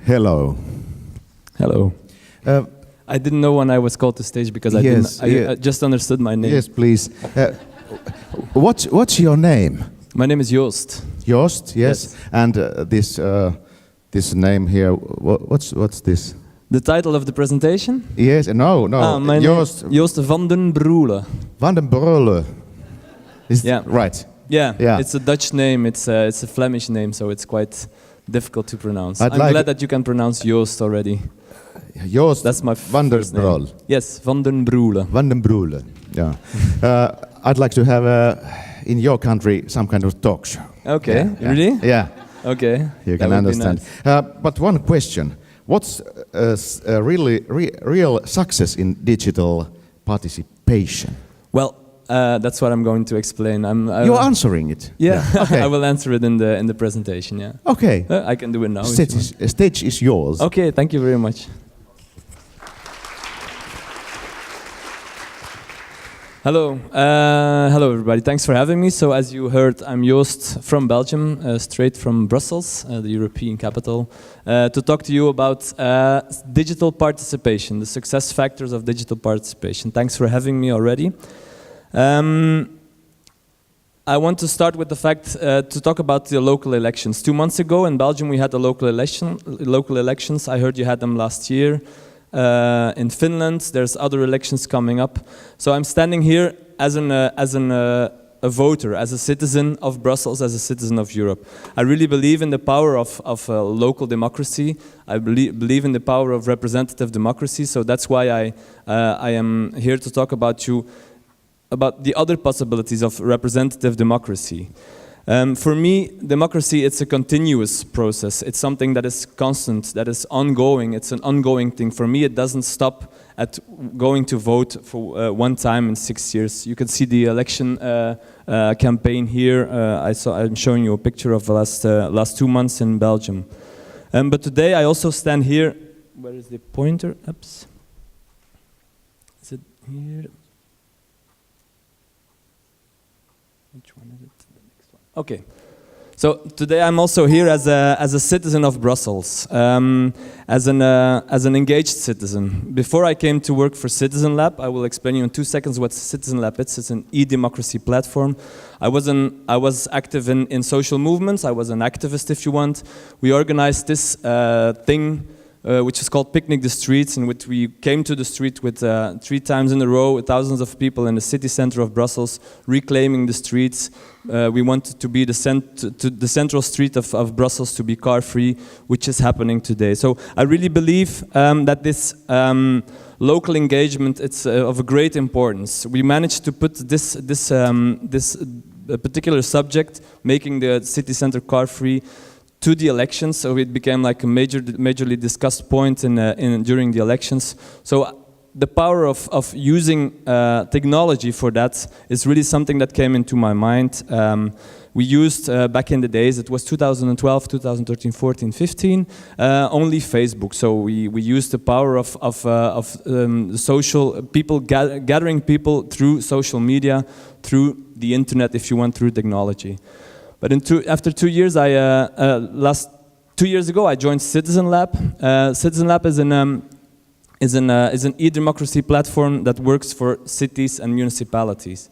Hello. Hello. I didn't know when I was called to stage because I just understood my name. Yes, please. What's your name? My name is Joost. Joost, yes. And this name here, what's this? The title of the presentation? Yes, no. My Joost. name Joost van den Broele. Van den Broele. Yeah. Right. Yeah, it's a Dutch name. It's a Flemish name, so it's quite difficult to pronounce. I'm glad that you can pronounce Joost already. Joost. That's my van der Broele. Yes, van den Broele. Van den Broele. Yeah. I'd like to have in your country some kind of talk show. Okay. Yeah. Really? Yeah. Okay. You can understand. Nice. But one question: what's really real success in digital participation? Well, that's what I'm going to explain. You're answering it. Yeah. Okay. I will answer it in the presentation. Yeah. Okay. I can do it now. Stage is yours. Okay. Thank you very much. Hello. Hello, everybody. Thanks for having me. So, as you heard, I'm Joost from Belgium, straight from Brussels, the European capital, to talk to you about digital participation, the success factors of digital participation. Thanks for having me already. I want to start with the fact to talk about the local elections. 2 months ago in Belgium, we had the local elections. I heard you had them last year. In Finland, there's other elections coming up. So I'm standing here as a voter, as a citizen of Brussels, as a citizen of Europe. I really believe in the power of local democracy. I believe in the power of representative democracy. So that's why I am here to talk about the other possibilities of representative democracy. For me, democracy, it's a continuous process. It's something that is constant, that is ongoing. It's an ongoing thing. For me, it doesn't stop at going to vote for one time in 6 years. You can see the election campaign here. I'm showing you a picture of the last 2 months in Belgium. But today, I also stand here. Where is the pointer? Oops. Is it here? Which one is it? Okay, so today I'm also here as a citizen of Brussels, as an engaged citizen. Before I came to work for CitizenLab, I will explain you in 2 seconds what CitizenLab is. It's an e-democracy platform. I was active in social movements. I was an activist, if you want. We organized this thing, which is called Picnic the Streets, in which we came to the street with 3 times in a row, with thousands of people in the city center of Brussels, reclaiming the streets. We wanted to be the central street of Brussels to be car-free, which is happening today. So I really believe that this local engagement, it's of a great importance. We managed to put this particular subject, making the city center car-free, to the elections, so it became like a majorly discussed point during the elections. So the power of using technology for that is really something that came into my mind. We used, back in the days, it was 2012, 2013, 14, 15, only Facebook. So we used the power of social people, gathering people through social media, through the internet, if you want, through technology. But after 2 years, 2 years ago, I joined CitizenLab. CitizenLab is an e-democracy platform that works for cities and municipalities.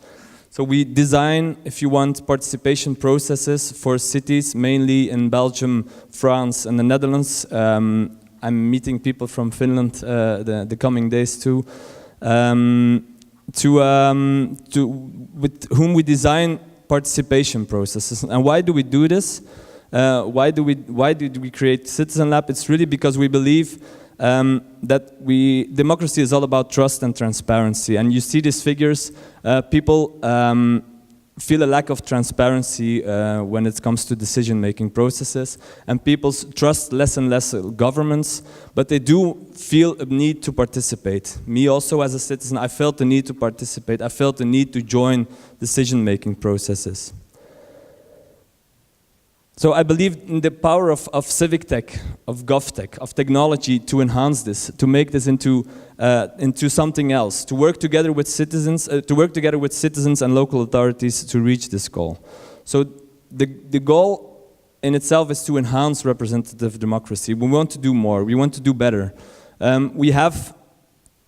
So we design, if you want, participation processes for cities, mainly in Belgium, France, and the Netherlands. I'm meeting people from Finland the coming days too, with whom we design participation processes. And why do we do this? Why did we create CitizenLab? It's really because we believe that democracy is all about trust and transparency. And you see these figures, people feel a lack of transparency when it comes to decision-making processes, and people trust less and less governments, but they do feel a need to participate. Me also, as a citizen, I felt the need to participate. I felt the need to join decision-making processes. So I believe in the power of civic tech, of GovTech, of technology to enhance this, to make this into something else, to work together with citizens, and local authorities to reach this goal. So the goal in itself is to enhance representative democracy. We want to do more. We want to do better. We have,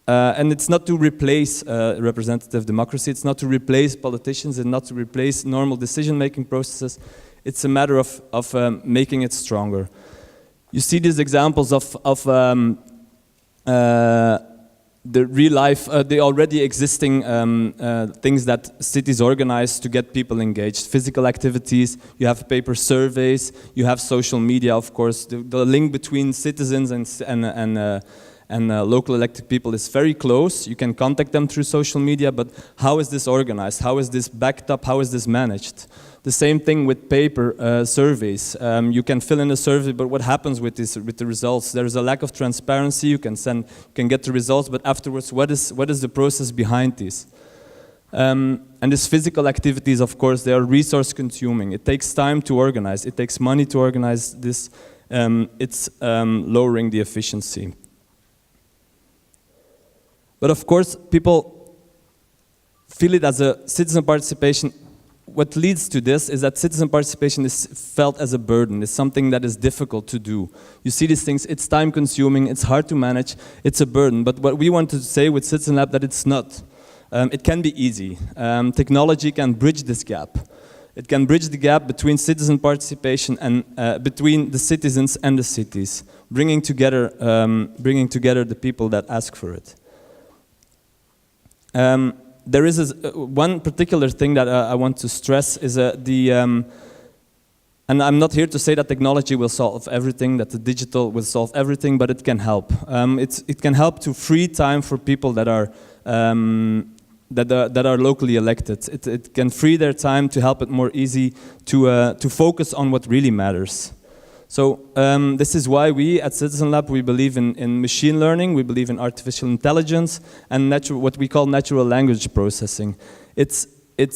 and it's not to replace representative democracy. It's not to replace politicians and not to replace normal decision-making processes. It's a matter of making it stronger. You see these examples of the real life, the already existing things that cities organize to get people engaged. Physical activities, you have paper surveys, you have social media, of course. The link between citizens and local elected people is very close. You can contact them through social media, but how is this organized? How is this backed up? How is this managed? The same thing with paper surveys. You can fill in a survey, but what happens with the results? There is a lack of transparency. You can get the results, but afterwards, what is the process behind this? And these physical activities, of course, they are resource consuming. It takes time to organize. It takes money to organize this. It's lowering the efficiency. But of course, people feel it as a citizen participation. What leads to this is that citizen participation is felt as a burden. It's something that is difficult to do. You see these things, it's time consuming, it's hard to manage, it's a burden. But what we want to say with CitizenLab that it's not. It can be easy. Technology can bridge this gap. It can bridge the gap between citizen participation and between the citizens and the cities, bringing together the people that ask for it. There is one particular thing that I want to stress is and I'm not here to say that technology will solve everything, that the digital will solve everything, but it can help. It can help to free time for people that are locally elected. It can free their time to help it more easy to focus on what really matters. So this is why we at CitizenLab, we believe in machine learning, we believe in artificial intelligence, and what we call natural language processing. It's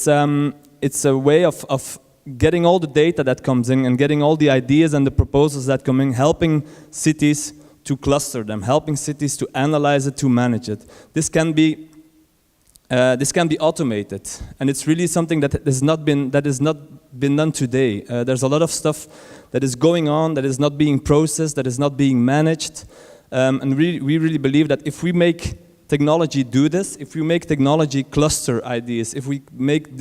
a way of getting all the data that comes in and getting all the ideas and the proposals that come in, helping cities to cluster them, helping cities to analyze it, to manage it. This can be automated, and it's really something that has not been done today. There's a lot of stuff that is going on, that is not being processed, that is not being managed, and we really believe that if we make technology do this, if we make technology cluster ideas, if we make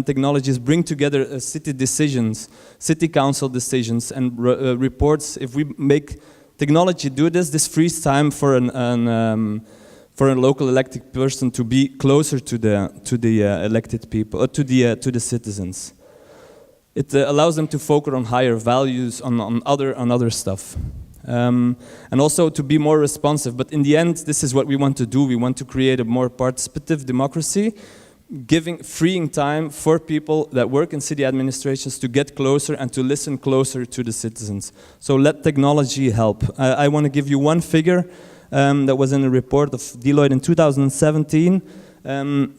technologies bring together city decisions, city council decisions, and reports, if we make technology do this, this frees time for a local elected person to be closer to the elected people, to the citizens. It allows them to focus on higher values, on other stuff, and also to be more responsive. But in the end, this is what we want to do. We want to create a more participative democracy, freeing time for people that work in city administrations to get closer and to listen closer to the citizens. So let technology help. I want to give you one figure. That was in a report of Deloitte in 2017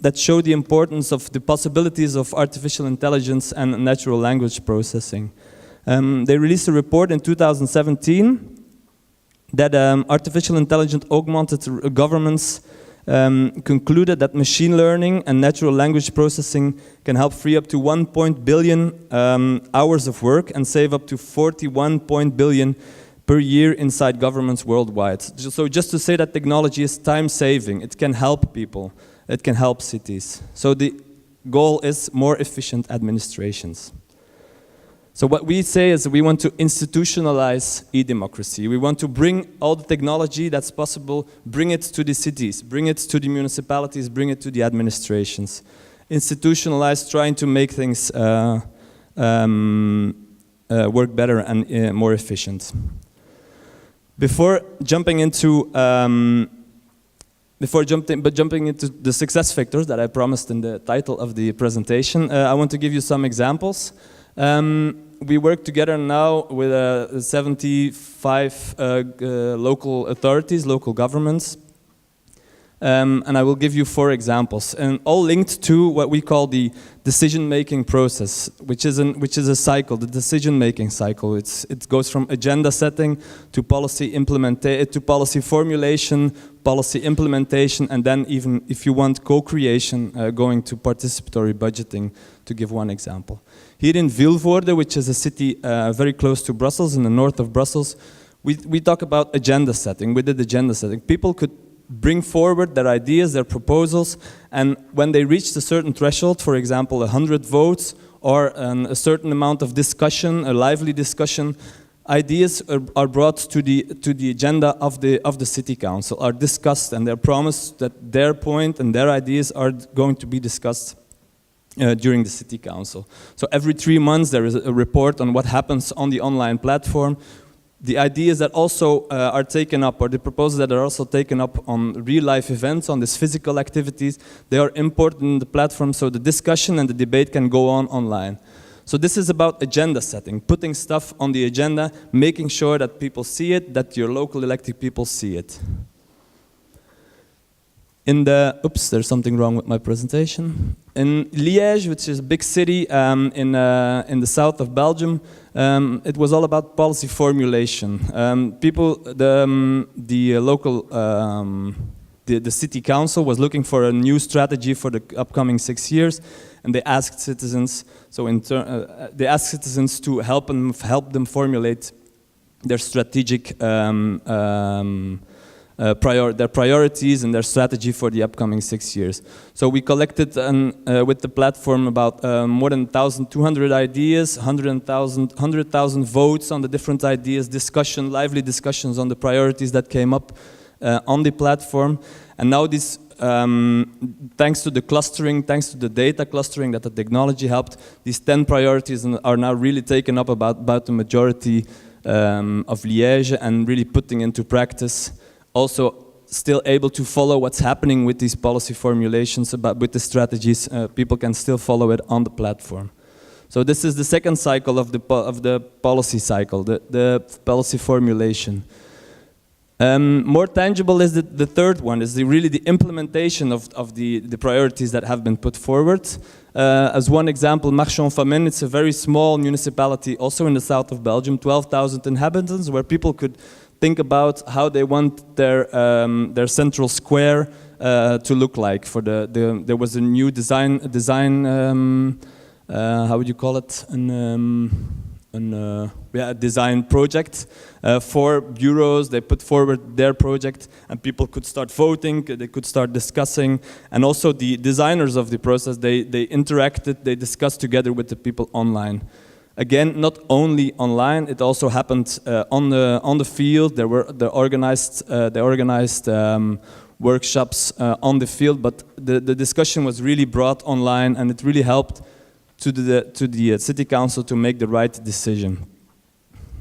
that showed the importance of the possibilities of artificial intelligence and natural language processing. They released a report in 2017 that artificial intelligence augmented governments concluded that machine learning and natural language processing can help free up to 1 billion hours of work and save up to 41 billion per year inside governments worldwide. So just to say that technology is time-saving, it can help people, it can help cities. So the goal is more efficient administrations. So what we say is we want to institutionalize e-democracy. We want to bring all the technology that's possible, bring it to the cities, bring it to the municipalities, bring it to the administrations. Institutionalize, trying to make things work better and more efficient. Before jumping into the success factors that I promised in the title of the presentation, I want to give you some examples. We work together now with 75 local authorities, local governments. And I will give you 4 examples, and all linked to what we call the decision-making process, which is a cycle, the decision-making cycle. It goes from agenda setting to policy to policy formulation, policy implementation, and then even, if you want, co-creation, going to participatory budgeting, to give one example. Here in Vilvoorde, which is a city very close to Brussels, in the north of Brussels, we talk about agenda setting. We did agenda setting. People could bring forward their ideas, their proposals, and when they reached a certain threshold, for example, 100 votes or a certain amount of discussion, a lively discussion, ideas are brought to the agenda of the city council, are discussed, and they're promised that their point and their ideas are going to be discussed during the city council. So every 3 months there is a report on what happens on the online platform. The ideas that also are taken up, or the proposals that are also taken up on real-life events, on these physical activities, they are important in the platform, so the discussion and the debate can go on online. So this is about agenda setting, putting stuff on the agenda, making sure that people see it, that your local elected people see it. Oops, there's something wrong with my presentation. In Liège, which is a big city in the south of Belgium, it was all about policy formulation. The city council was looking for a new strategy for the upcoming 6 years, and they asked citizens. They asked citizens to help them formulate their strategic. Their priorities and their strategy for the upcoming 6 years. So we collected with the platform about more than 1,200 ideas, 100,000 votes on the different ideas, lively discussions on the priorities that came up on the platform. And now this, thanks to the clustering, thanks to the data clustering that the technology helped, these 10 priorities are now really taken up about the majority of Liège and really putting into practice. Also still able to follow what's happening with these policy formulations, with the strategies. People can still follow it on the platform. So this is the second cycle of the policy cycle, the policy formulation. More tangible is the third one, is really the implementation of the priorities that have been put forward. As one example, Marchand-Famenne, it's a very small municipality also in the south of Belgium, 12,000 inhabitants, where people could think about how they want their central square to look like. There was a new design. How would you call it? A design project for bureaus. They put forward their project, and people could start voting. They could start discussing, and also the designers of the process. They interacted. They discussed together with the people online. Again, not only online, it also happened on the field. They organized workshops on the field, but the discussion was really brought online, and it really helped to the city council to make the right decision.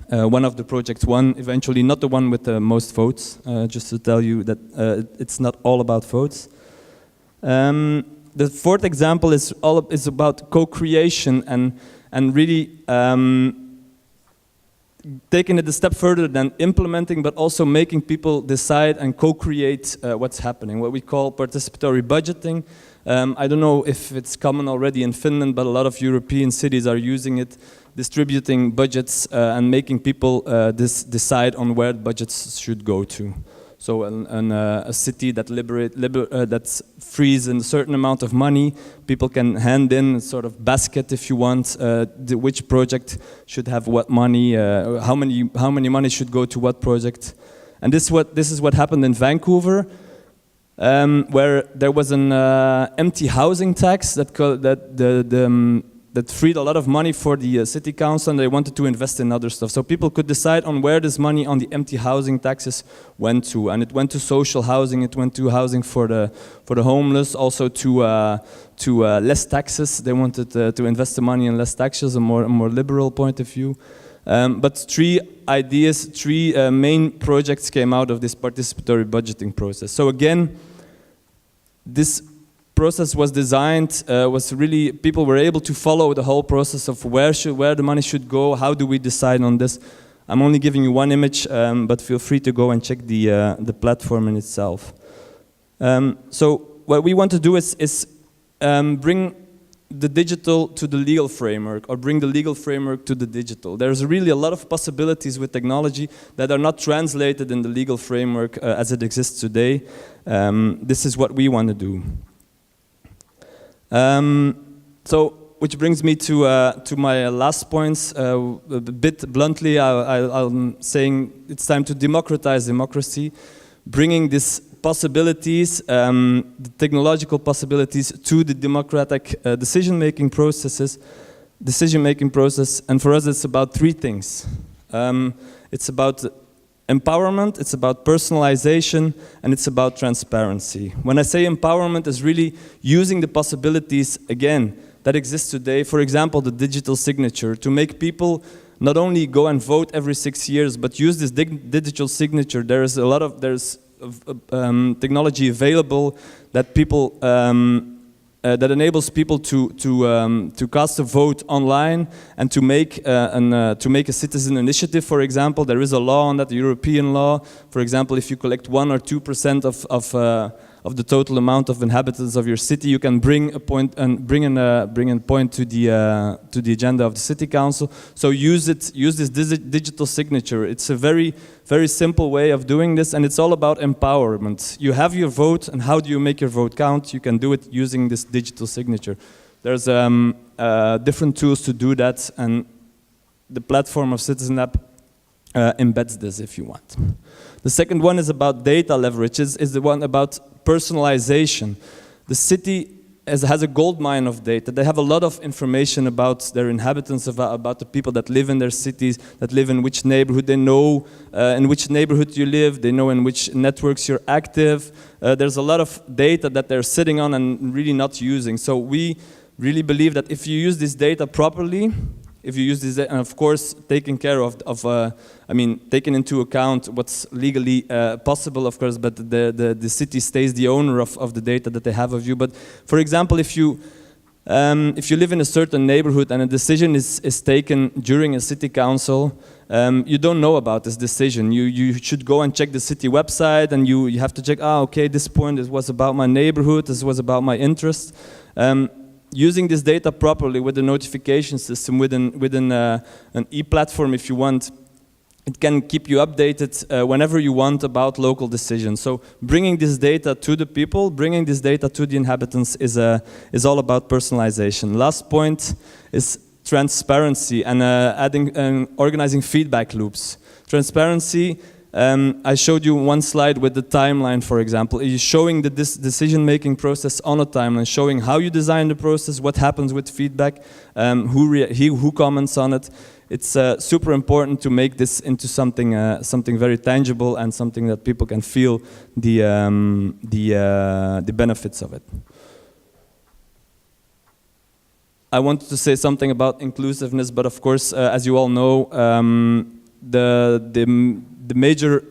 One of the projects won eventually, not the one with the most votes, just to tell you that it's not all about votes. The fourth example is about co-creation and really taking it a step further than implementing, but also making people decide and co-create what's happening, what we call participatory budgeting. I don't know if it's common already in Finland, but a lot of European cities are using it, distributing budgets and making people decide on where budgets should go to. So a city that frees a certain amount of money, people can hand in a sort of basket, if you want, which project should have what money, how many money should go to what project. And this is what happened in Vancouver, where there was an empty housing tax that freed a lot of money for the city council, and they wanted to invest in other stuff. So people could decide on where this money on the empty housing taxes went to, and it went to social housing. It went to housing for the homeless, also to less taxes. They wanted to invest the money in less taxes, a more liberal point of view. But three main projects came out of this participatory budgeting process. So again, this process was designed, people were able to follow the whole process of where the money should go, how do we decide on this. I'm only giving you one image, but feel free to go and check the platform in itself. So what we want to do is bring the digital to the legal framework, or bring the legal framework to the digital. There's really a lot of possibilities with technology that are not translated in the legal framework as it exists today. This is what we want to do. So, which brings me to my last points. A bit bluntly, I'm saying it's time to democratize democracy, bringing these possibilities, the technological possibilities, to the democratic decision-making process. And for us, it's about three things. It's about empowerment, it's about personalization, and it's about transparency. When I say empowerment, it's really using the possibilities, again, that exist today. For example, the digital signature, to make people not only go and vote every 6 years, but use this digital signature. There's technology available that people that enables people to cast a vote online and to make a citizen initiative. For example, there is a law on that, the European law. For example, if you collect 1 or 2% of the total amount of inhabitants of your city, you can bring a point to the agenda of the city council. So use this digital signature. It's a very, very simple way of doing this, and it's all about empowerment. You have your vote, and how do you make your vote count? You can do it using this digital signature. There's different tools to do that, and the platform of CitizenLab embeds this if you want. The second one is about data leverage, is the one about personalization. The city has a gold mine of data. They have a lot of information about their inhabitants, about the people that live in their cities, that live in which neighborhood. They know in which neighborhood you live. They know in which networks you're active. There's a lot of data that they're sitting on and really not using. So we really believe that if you use this data properly, if you use this, and of course, taking care taking into account what's legally possible, of course, but the city stays the owner of the data that they have of you. But for example, if you live in a certain neighborhood and a decision is taken during a city council, you don't know about this decision. You should go and check the city website, and you have to check, okay, this point was about my neighborhood, this was about my interest. Using this data properly with the notification system, within an e-platform if you want, it can keep you updated whenever you want about local decisions. So bringing this data to the people, bringing this data to the inhabitants is all about personalization. Last point is transparency and organizing feedback loops. Transparency, I showed you one slide with the timeline, for example. You're showing the decision-making process on a timeline, showing how you design the process, what happens with feedback, who comments on it. It's super important to make this into something very tangible and something that people can feel the benefits of it. I wanted to say something about inclusiveness, but of course, as you all know, the major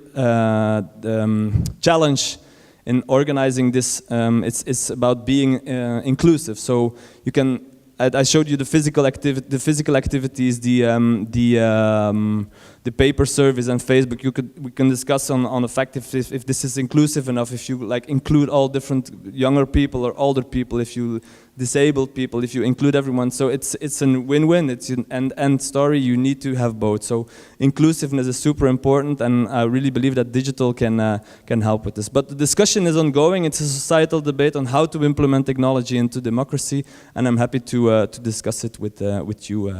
challenge in organizing this is about being inclusive. So you can. I showed you the physical activities, the paper surveys and Facebook. We can discuss on the fact if this is inclusive enough. If you include all different younger people or older people, if you disabled people, if you include everyone. So it's a win-win. It's an end story. You need to have both. So inclusiveness is super important, and I really believe that digital can help with this. But the discussion is ongoing. It's a societal debate on how to implement technology into democracy, and I'm happy to discuss it with you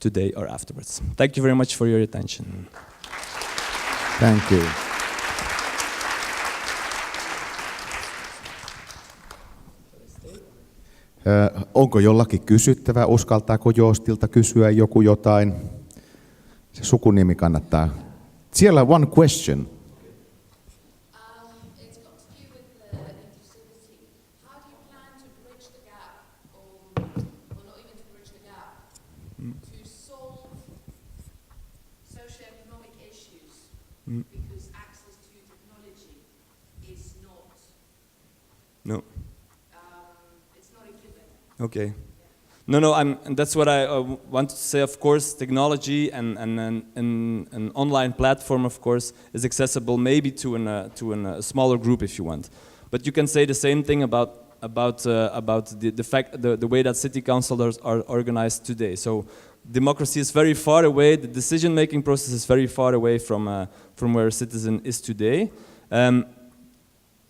today or afterwards. Thank you very much for your attention. Thank you. Onko jollakin kysyttävää? Uskaltaako Joostilta kysyä joku jotain? Se sukunimi kannattaa. Siellä one question. It's got to do with the inclusivity. How do you plan to bridge the gap, or not even to bridge the gap, to solve socioeconomic issues? Because access to technology is not. No. It's not a given. Okay. No, and that's what I want to say. Of course, technology and an online platform, of course, is accessible maybe to a smaller group if you want. But you can say the same thing about the way that city councils are organized today. So democracy is very far away. The decision-making process is very far away from where a citizen is today.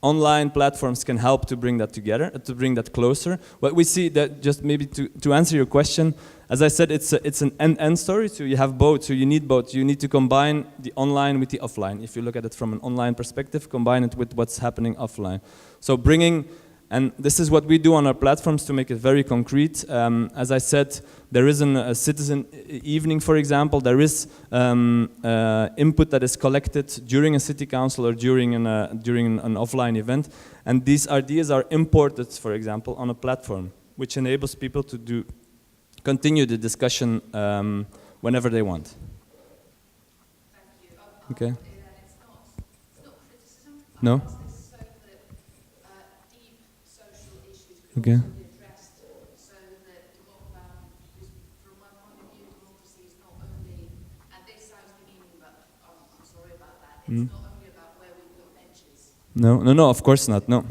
Online platforms can help to bring that together, to bring that closer. But we see that, just maybe to answer your question, as I said, it's an end-end story. So you have both. So you need both. You need to combine the online with the offline. If you look at it from an online perspective, combine it with what's happening offline. So bringing. And this is what we do on our platforms to make it very concrete. As I said, there is a citizen evening, for example. There is input that is collected during a city council or during an offline event. And these ideas are imported, for example, on a platform, which enables people to continue the discussion whenever they want. Thank you. Okay. It's not criticism. No? Okay. Be addressed so that from my point of view, democracy is not only, and this sounds demeaning, but I'm sorry about that, it's not only about where we put benches. No, of course not, no.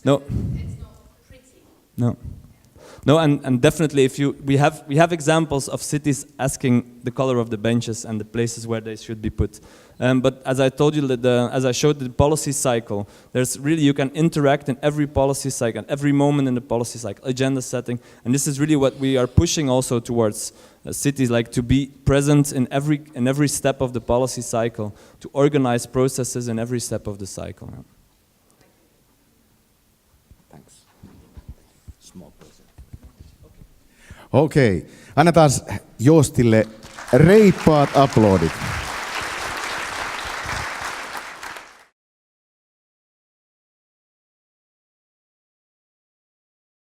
No. It's not pretty. No, and definitely we have examples of cities asking the color of the benches and the places where they should be put. But as I told you, as I showed the policy cycle, you can interact in every policy cycle, at every moment in the policy cycle, agenda setting, and this is really what we are pushing also towards cities, like to be present in every step of the policy cycle, to organize processes in every step of the cycle. Thanks. Small person. Okei, annetaan Joostille reippaat aplodit.